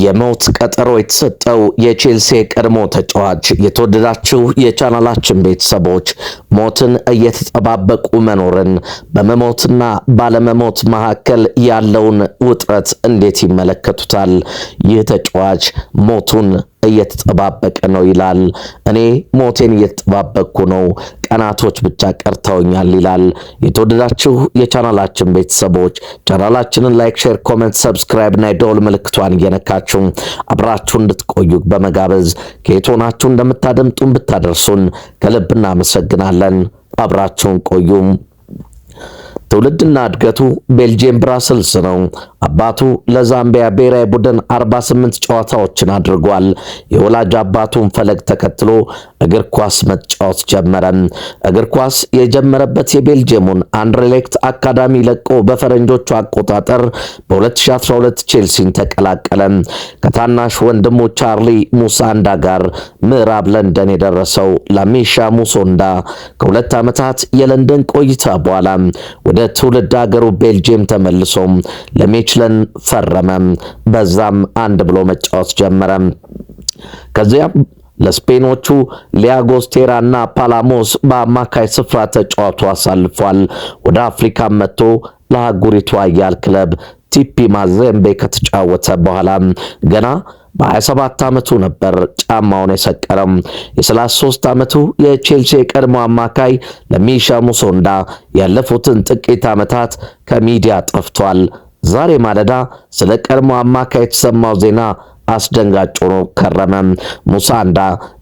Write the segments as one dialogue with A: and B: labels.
A: የሞት ቀጠሮ የተሰጠው የቼልሲ ቀድሞ ተጫዋች የተወደዳችሁ የቻናላችን ቤተሰቦች ሞትን እየተጠባበቁ መኖርን በመሞትና ባለመሞት መካከል ያለውን ውጥረት እንዴት ይመለከቱታል? ይህ ተጫዋች ሞቱን እየተጠባበቀ ነው ይላል። እኔ ሞቴን እየተጠባበቅኩ ነው፣ ቀናቶች ብቻ ቀርተውኛል ይላል። የተወደዳችሁ የቻናላችን ቤተሰቦች ቻናላችንን ላይክ፣ ሼር፣ ኮሜንት፣ ሰብስክራይብ እና የደወል ምልክቷን እየነካችሁ አብራችሁ እንድትቆዩ በመጋበዝ ከየት ሆናችሁ እንደምታደምጡን ብታደርሱን ከልብ እናመሰግናለን። አብራችሁን ቆዩም። ትውልድና እድገቱ ቤልጂየም ብራስልስ ነው። አባቱ ለዛምቢያ ብሔራዊ ቡድን 48 ጨዋታዎችን አድርጓል። የወላጅ አባቱን ፈለግ ተከትሎ እግር ኳስ መጫወት ጀመረ። እግር ኳስ የጀመረበት የቤልጂየሙን አንደርሌክት አካዳሚ ለቆ በፈረንጆቹ አቆጣጠር በ2012 ቼልሲን ተቀላቀለ። ከታናሽ ወንድሙ ቻርሊ ሙሳንዳ ጋር ምዕራብ ለንደን የደረሰው ላሚሻ ሙሶንዳ ከ2 ዓመታት የለንደን ቆይታ በኋላ ወደ ትውልድ ሀገሩ ቤልጂየም ተመልሶ ለሜችለን ፈረመ። በዛም አንድ ብሎ መጫወት ጀመረ። ከዚያም ለስፔኖቹ ሊያጎስ ቴራና ፓላሞስ በአማካይ ስፍራ ተጫዋቱ አሳልፏል። ወደ አፍሪካ መጥቶ ለአህጉሪቱ ኃያል ክለብ ቲፒ ማዜምቤ ከተጫወተ በኋላ ገና በ27 ዓመቱ ነበር ጫማውን የሰቀረው። የ33 ዓመቱ የቼልሲ የቀድሞ አማካይ ለሚሻ ሙሶንዳ ያለፉትን ጥቂት ዓመታት ከሚዲያ ጠፍቷል። ዛሬ ማለዳ ስለ ቀድሞ አማካይ የተሰማው ዜና አስደንጋጭ ሆኖ ከረመ። ሙሳንዳ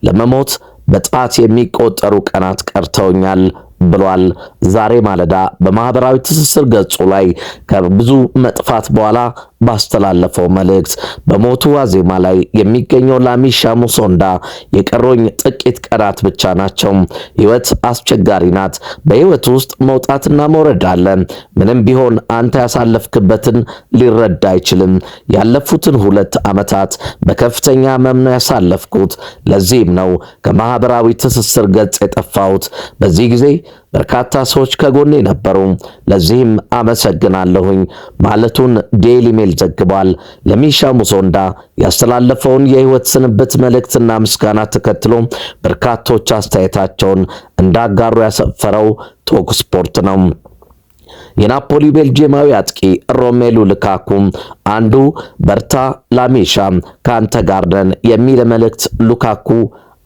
A: ለመሞት በጣት የሚቆጠሩ ቀናት ቀርተውኛል ብሏል። ዛሬ ማለዳ በማህበራዊ ትስስር ገጹ ላይ ከብዙ መጥፋት በኋላ ባስተላለፈው መልእክት በሞቱ ዋዜማ ላይ የሚገኘው ላሚሻ ሙሶንዳ የቀሩኝ ጥቂት ቀናት ብቻ ናቸው። ህይወት አስቸጋሪ ናት። በህይወት ውስጥ መውጣትና መውረድ አለ። ምንም ቢሆን አንተ ያሳለፍክበትን ሊረዳ አይችልም። ያለፉትን 2 ዓመታት በከፍተኛ ህመም ነው ያሳለፍኩት። ለዚህም ነው ከማህበራዊ ትስስር ገጽ የጠፋሁት። በዚህ ጊዜ በርካታ ሰዎች ከጎኔ ነበሩ። ለዚህም አመሰግናለሁኝ ማለቱን ዴይሊ ሜል ዘግቧል። ለሚሻ ሙሶንዳ ያስተላለፈውን የህይወት ስንብት መልእክትና ምስጋና ተከትሎ በርካቶች አስተያየታቸውን እንዳጋሩ ያሰፈረው ቶክ ስፖርት ነው። የናፖሊ ቤልጂየማዊ አጥቂ ሮሜሉ ሉካኩ አንዱ በርታ ላሚሻ ካንተ ጋር ነን የሚል መልእክት ሉካኩ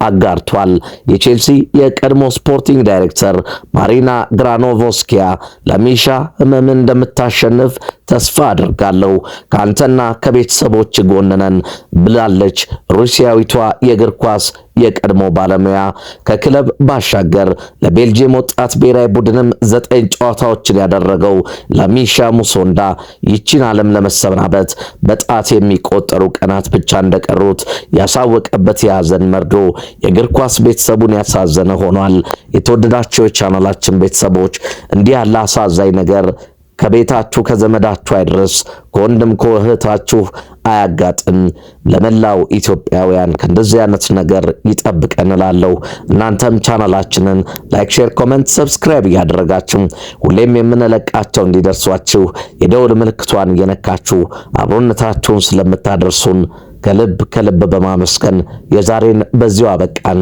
A: አጋርቷል። የቼልሲ የቀድሞ ስፖርቲንግ ዳይሬክተር ማሪና ግራኖቮስኪያ ላሚሻ ህመምን እንደምታሸንፍ ተስፋ አድርጋለሁ፣ ካንተና ከቤተሰቦች ጎን ነን ብላለች። ሩሲያዊቷ የእግር ኳስ የቀድሞ ባለሙያ ከክለብ ባሻገር ለቤልጂየም ወጣት ብሔራዊ ቡድንም 9 ጨዋታዎችን ያደረገው ላሚሻ ሙሶንዳ ይቺን ዓለም ለመሰናበት በጣት የሚቆጠሩ ቀናት ብቻ እንደቀሩት ያሳወቀበት የሐዘን መርዶ የእግር ኳስ ቤተሰቡን ያሳዘነ ሆኗል። የተወደዳችሁ የቻናላችን ቤተሰቦች እንዲህ ያለ አሳዛኝ ነገር ከቤታችሁ ከዘመዳችሁ አይድረስ፣ ከወንድም ከእህታችሁ አያጋጥም። ለመላው ኢትዮጵያውያን ከእንደዚህ አይነት ነገር ይጠብቀን እላለሁ። እናንተም ቻናላችንን ላይክ፣ ሼር፣ ኮሜንት፣ ሰብስክራይብ እያደረጋችሁ ሁሌም የምንለቃቸው እንዲደርሷችሁ የደወል ምልክቷን እየነካችሁ አብሮነታችሁን ስለምታደርሱን ከልብ በማመስገን የዛሬን በዚሁ አበቃን።